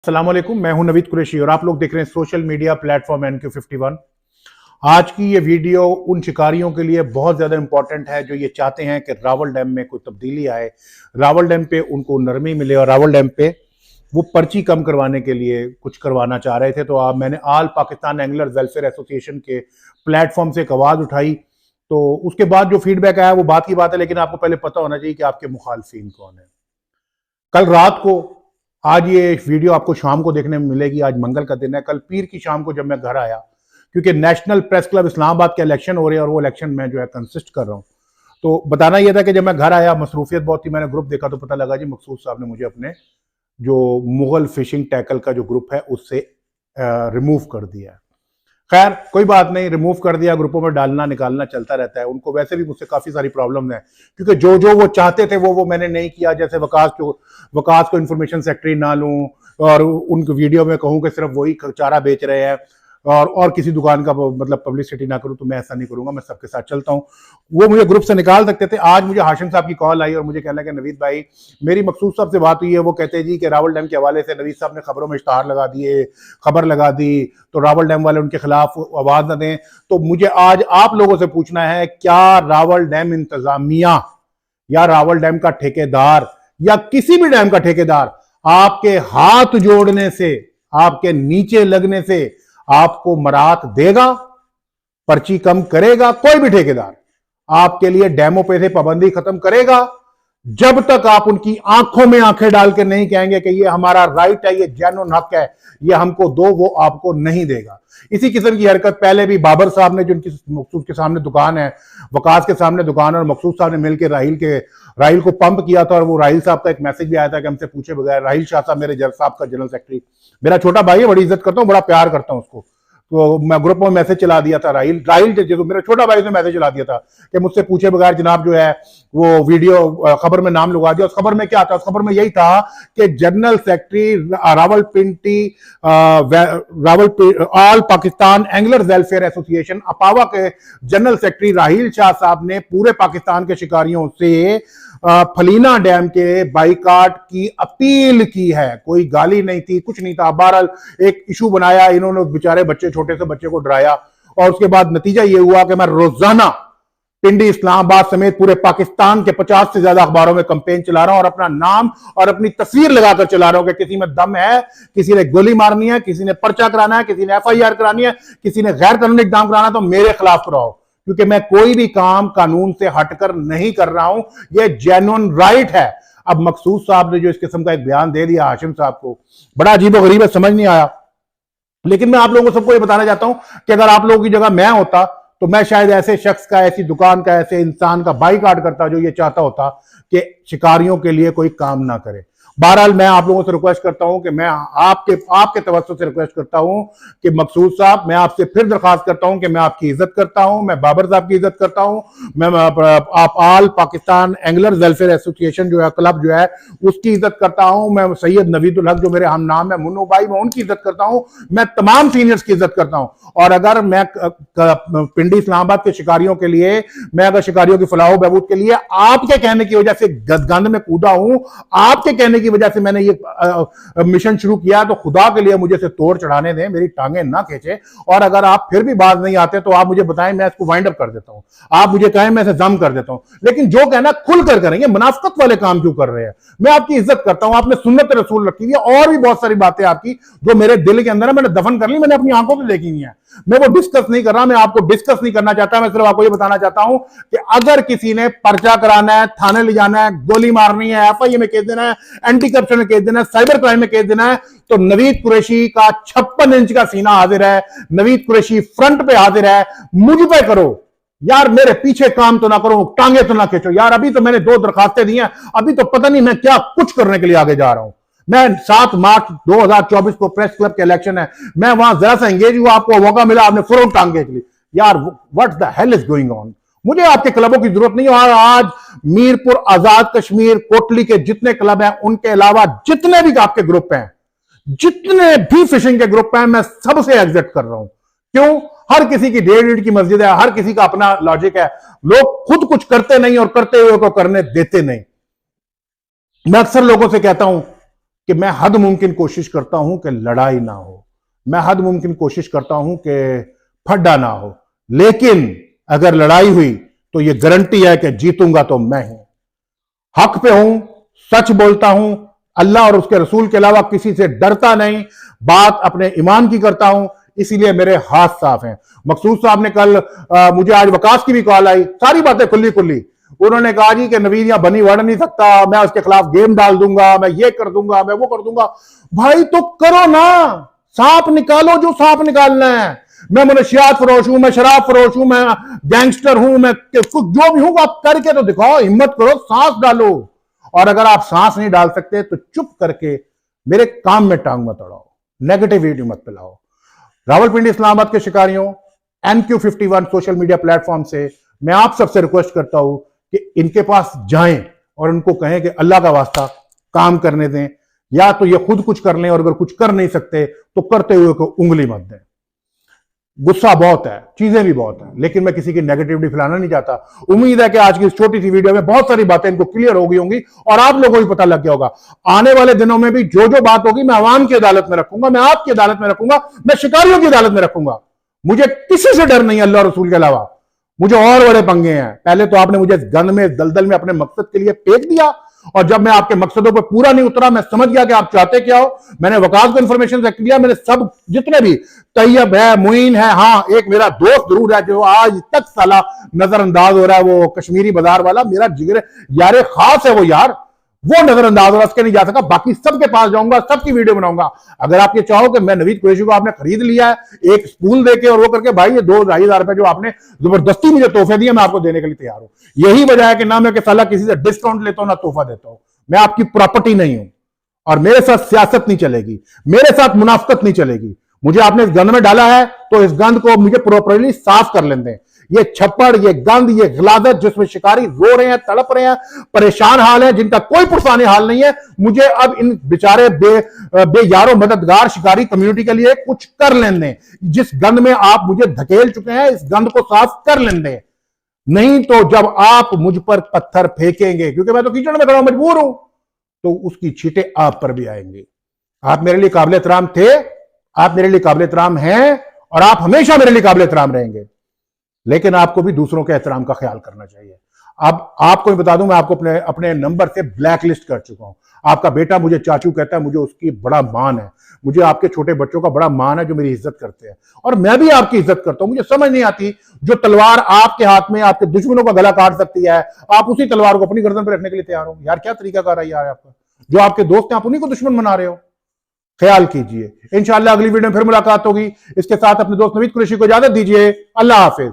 अस्सलाम वालेकुम, मैं हूं नवीद कुरैशी और आप लोग देख रहे हैं सोशल मीडिया प्लेटफॉर्म NQ51। आज की ये वीडियो उन शिकारियों के लिए बहुत ज़्यादा इंपॉर्टेंट है जो ये चाहते हैं कि रावल डैम में कोई तब्दीली आए, रावल डैम पे उनको नरमी मिले और रावल डैम पे वो पर्ची कम करवाने के लिए कुछ करवाना चाह रहे थे। तो आप मैंने all Pakistan angler welfare association के प्लेटफॉर्म से एक आवाज़ उठाई। तो उसके बाद जो फीडबैक आया वो बात की बात है, लेकिन आपको पहले पता होना चाहिए कि आपके मुखालफिन कौन है। कल रात को, आज ये वीडियो आपको शाम को देखने में मिलेगी, आज मंगल का दिन है, कल पीर की शाम को जब मैं घर आया, क्योंकि नेशनल प्रेस क्लब इस्लामाबाद के इलेक्शन हो रहे हैं और वो इलेक्शन में जो है कंसिस्ट कर रहा हूँ। तो बताना यह था कि जब मैं घर आया, मसरूफियत बहुत थी, मैंने ग्रुप देखा तो पता लगा जी मकसूद साहब ने मुझे अपने जो मुगल फिशिंग टैकल का जो ग्रुप है उससे रिमूव कर दिया है। खैर कोई बात नहीं, रिमूव कर दिया, ग्रुपों में डालना निकालना चलता रहता है। उनको वैसे भी मुझसे काफी सारी प्रॉब्लम है, क्योंकि जो जो वो चाहते थे वो मैंने नहीं किया। जैसे वकास को इंफॉर्मेशन सेक्रेटरी ना लूं और उनको वीडियो में कहूं कि सिर्फ वही चारा बेच रहे हैं और किसी दुकान का मतलब पब्लिसिटी ना करूं, तो मैं ऐसा नहीं करूंगा, मैं सबके साथ चलता हूं। वो मुझे ग्रुप से निकाल सकते थे। आज मुझे हाशिम साहब की कॉल आई और मुझे कहना कि नवीद भाई, मेरी मकसूद साहब से बात हुई है, वो कहते हैं जी कि रावल डैम के हवाले से नवीद साहब ने खबरों में इश्तहार लगा दिए, खबर लगा दी, तो रावल डैम वाले उनके खिलाफ आवाज न दें। तो मुझे आज आप लोगों से पूछना है, क्या रावल डैम इंतजामिया या रावल डैम का ठेकेदार या किसी भी डैम का ठेकेदार आपके हाथ जोड़ने से, आपके नीचे लगने से आपको मराहत देगा, पर्ची कम करेगा? कोई भी ठेकेदार आपके लिए डैमों पे से पाबंदी खत्म करेगा जब तक आप उनकी आंखों में आंखें डाल के नहीं कहेंगे कि ये हमारा राइट है, ये जेन्युइन हक है, ये हमको दो, वो आपको नहीं देगा। इसी किस्म की हरकत पहले भी बाबर साहब ने, जो उनकी मकसूद के सामने दुकान है, वकास के सामने दुकान, और मकसूद साहब ने मिलकर राहिल को पंप किया था। और वो राहिल साहब का एक मैसेज भी आया था कि हमसे पूछे बगैर, राहिल शाह साहब मेरे जज साहब का जनरल सेक्रेटरी, मेरा छोटा भाई है, बड़ी इज्जत करता हूँ, बड़ा प्यार करता हूँ उसको। तो मैं ग्रुप में मैसेज चला दिया था, राहिल जो मेरा छोटा भाई ने मैसेज चला दिया था कि मुझसे पूछे बगैर जनाब जो है वो वीडियो खबर में नाम लगा दिया। उस खबर में क्या था? उस खबर में यही था कि general secretary all Pakistan angler welfare association अपावा के जनरल सेक्रेटरी राहिल शाह साहब ने पूरे पाकिस्तान के शिकारियों से फलीना डैम के बाइकाट की अपील की है। कोई गाली नहीं थी, कुछ नहीं था। बहरहाल एक इशू बनाया इन्होंने, बेचारे बच्चे, छोटे से बच्चे को डराया, और उसके बाद नतीजा ये हुआ कि मैं रोजाना पिंडी, इस्लामाबाद समेत पूरे पाकिस्तान के 50 से ज्यादा अखबारों में कंपेन चला रहा हूं और अपना नाम और अपनी तस्वीर लगाकर चला रहा हूं कि किसी में दम है, किसी ने गोली मारनी है, किसी ने पर्चा कराना है, किसी ने FIR करानी है, किसी ने गैर कानूनी इकदाम कराना, तो मेरे खिलाफ कराओ, क्योंकि मैं कोई भी काम कानून से हटकर नहीं कर रहा हूं, यह जेन्युइन राइट है। अब मकसूद साहब ने जो इस किस्म का एक बयान दे दिया हाशिम साहब को, बड़ा अजीब और गरीब है, समझ नहीं आया। लेकिन मैं आप लोगों को सबको ये बताना चाहता हूं कि अगर आप लोगों की जगह मैं होता तो मैं शायद ऐसे शख्स का, ऐसी दुकान का, ऐसे इंसान का बाइकाट करता जो ये चाहता होता कि शिकारियों के लिए कोई काम ना करे। बहरहाल मैं आप लोगों से रिक्वेस्ट करता हूं कि मैं आपके तवज्जो से रिक्वेस्ट करता हूं कि मकसूद साहब, मैं आपसे फिर दरखास्त करता हूं कि मैं आपकी इज्जत करता हूं, मैं बाबर साहब की इज्जत करता हूं, मैं आप all Pakistan angler welfare association जो है, क्लब जो है, उसकी इज्जत करता हूं, मैं सैयद नवीदुल हक जो मेरे हम नाम है, मुन्नू भाई, मैं उनकी इज्जत करता हूं, मैं तमाम सीनियर्स की इज्जत करता हूं। और अगर मैं पिंडी इस्लामाबाद के शिकारियों के लिए, मैं अगर शिकारियों की फलाह बहबूद के लिए आपके कहने की वजह से गंद में कूदा हूं, आपके कहने की वजह से मैंने ये मिशन शुरू किया, तो खुदा के लिए मुझे से तोड़ चढ़ाने दें, मेरी टांगें ना खींचे। और अगर आप फिर भी बात नहीं आते तो आप मुझे बताएं, मैं इसको वाइंड अप कर देता हूं, आप मुझे कहें मैं इसे दम कर देता हूं। लेकिन जो कहना खुलकर करेंगे, मुनाफकत वाले काम क्यों कर रहे हैं? मैं आपकी इज्जत करता हूं, आपने सुन्नत रसूल रखी हुई है, और भी बहुत सारी बातें आपकी जो मेरे दिल के अंदर है, मैंने दफन कर ली, मैंने अपनी आंखों से देखी हुई है। मैं वो डिस्कस नहीं कर रहा, मैं आपको डिस्कस नहीं करना चाहता। मैं सिर्फ आपको ये बताना चाहता हूं कि अगर किसी ने पर्चा कराना है, थाने ले जाना है, गोली मारनी है, FIA में केस देना है, एंटी करप्शन में केस देना है, साइबर क्राइम में केस देना है, तो नवीद कुरैशी का 56 इंच का सीना हाजिर है, नवीद कुरैशी फ्रंट पे हाजिर है। मुझ पे करो यार, मेरे पीछे काम तो ना करो, टांगे तो ना खींचो यार। अभी तो मैंने 2 दरखास्तें दी हैं, अभी तो पता नहीं मैं क्या कुछ करने के लिए आगे जा रहा हूं। मैं 7 मार्च 2024 को प्रेस क्लब के इलेक्शन है, मैं वहां जरा सा एंगेज हुआ, आपको मौका मिला, आपने फौरन टांग खींच ली। यार what the hell is going on? मुझे आपके क्लबों की जरूरत नहीं है। और आज मीरपुर, आजाद कश्मीर, कोटली के जितने क्लब हैं, उनके अलावा जितने भी आपके ग्रुप हैं, जितने भी फिशिंग के ग्रुप हैं, मैं सबसे एग्जिट कर रहा हूं। क्यों? हर किसी की 1.5 की मस्जिद है, हर किसी का अपना लॉजिक है। लोग खुद कुछ करते नहीं और करते हुए को करने देते नहीं। मैं अक्सर लोगों से कहता हूं कि मैं हद मुमकिन कोशिश करता हूं कि लड़ाई ना हो, मैं हद मुमकिन कोशिश करता हूं कि फड्डा ना हो, लेकिन अगर लड़ाई हुई तो यह गारंटी है कि जीतूंगा तो मैं ही, हक पे हूं, सच बोलता हूं, अल्लाह और उसके रसूल के अलावा किसी से डरता नहीं, बात अपने ईमान की करता हूं, इसीलिए मेरे हाथ साफ हैं। मकसूद साहब ने कल मुझे आज वकास की भी कॉल आई, सारी बातें खुली खुली। उन्होंने कहा जी कि नवीद यहां बनी वड़ नहीं सकता, मैं उसके खिलाफ गेम डाल दूंगा, मैं ये कर दूंगा, मैं वो कर दूंगा। भाई तो करो ना, सांप निकालो जो सांप निकालना है। मैं मनशियात फरोश हूं, मैं शराब फरोश हूं, मैं गैंगस्टर हूं, मैं जो भी हूं, आप करके तो दिखाओ, हिम्मत करो, सांस डालो। और अगर आप सांस नहीं डाल सकते तो चुप करके मेरे काम में टांग मत अड़ाओ, नेगेटिविटी मत फैलाओ। रावलपिंडी इस्लामाबाद के शिकारियों, NQ51 सोशल मीडिया प्लेटफॉर्म से मैं आप सबसे रिक्वेस्ट करता हूं कि इनके पास जाएं और उनको कहें कि अल्लाह का वास्ता काम करने दें, या तो ये खुद कुछ कर लें, और अगर कुछ कर नहीं सकते तो करते हुए को उंगली मत दें। गुस्सा बहुत है, चीजें भी बहुत है, लेकिन मैं किसी की नेगेटिविटी फैलाना नहीं चाहता। उम्मीद है कि आज की इस छोटी सी वीडियो में बहुत सारी बातें इनको क्लियर हो गई होंगी और आप लोगों को भी पता लग गया होगा। आने वाले दिनों में भी जो जो बात होगी मैं आवाम की अदालत में रखूंगा, मैं आपकी अदालत में रखूंगा, मैं शिकारियों की अदालत में रखूंगा। मुझे किसी से डर नहीं, अल्लाह रसूल के अलावा। मुझे और बड़े पंगे हैं। पहले तो आपने मुझे गंद में, दलदल में अपने मकसद के लिए फेंक दिया, और जब मैं आपके मकसदों पर पूरा नहीं उतरा, मैं समझ गया कि आप चाहते क्या हो। मैंने वकास को इंफॉर्मेशन रख लिया, मैंने सब जितने भी तैयब है, मुइन है, हाँ एक मेरा दोस्त जरूर है जो आज तक साला नजरअंदाज हो रहा है, वो कश्मीरी बाजार वाला, मेरा जिगर यार खास है वो यार, वो नजरअंदाज हो रहा, उसके नहीं जा सका। बाकी सबके पास जाऊंगा, सबकी वीडियो बनाऊंगा। अगर आप ये चाहो कि मैं नवीद कुरैशी को आपने खरीद लिया है एक स्पूल देके और वो करके, भाई ये 2-2.5 रुपए जो आपने जबरदस्ती मुझे तोहफे दिए, मैं आपको देने के लिए तैयार हूं। यही वजह है कि ना मैं साला किसी से डिस्काउंट लेता हूं ना तोहफा देता हूं। मैं आपकी प्रॉपर्टी नहीं हूं और मेरे साथ सियासत नहीं चलेगी, मेरे साथ मुनाफकत नहीं चलेगी। मुझे आपने इस गंद में डाला है तो इस गंद को मुझे प्रॉपरली साफ कर लेने दें। ये छप्पड़, ये गंद, ये गिलादत जिसमें शिकारी रो रहे हैं, तड़प रहे हैं, परेशान हाल है, जिनका कोई पुरसाने हाल नहीं है, मुझे अब इन बेचारे बेयारो मददगार शिकारी कम्युनिटी के लिए कुछ कर लेने दें। जिस गंद में आप मुझे धकेल चुके हैं, इस गंद को साफ कर लेने दें। नहीं तो जब आप मुझ पर पत्थर फेंकेंगे, क्योंकि मैं तो कीचड़ में खड़ा मजबूर हूं, तो उसकी छींटे आप पर भी आएंगी। आप मेरे लिए काबिल एहतराम थे, आप मेरे लिए काबिल एहतराम हैं, और आप हमेशा मेरे लिए काबिल एहतराम रहेंगे। लेकिन आपको भी दूसरों के एहतराम का ख्याल करना चाहिए। अब आपको बता दूं, मैं आपको अपने नंबर से ब्लैक लिस्ट कर चुका हूं। आपका बेटा मुझे चाचू कहता है, मुझे उसकी बड़ा मान है, मुझे आपके छोटे बच्चों का बड़ा मान है जो मेरी इज्जत करते हैं, और मैं भी आपकी इज्जत करता हूं। मुझे समझ नहीं आती, जो तलवार आपके हाथ में आपके दुश्मनों का गला काट सकती है, आप उसी तलवार को अपनी गर्दन पर रखने के लिए तैयार हो। यार क्या तरीका कर रहा है यार आपका, जो आपके दोस्त हैं आप उन्हीं को दुश्मन बना रहे हो। ख्याल कीजिए। इंशाअल्लाह अगली वीडियो में फिर मुलाकात होगी। इसके साथ अपने दोस्त नवीद कुरैशी को इजाजत दीजिए। अल्लाह हाफिज।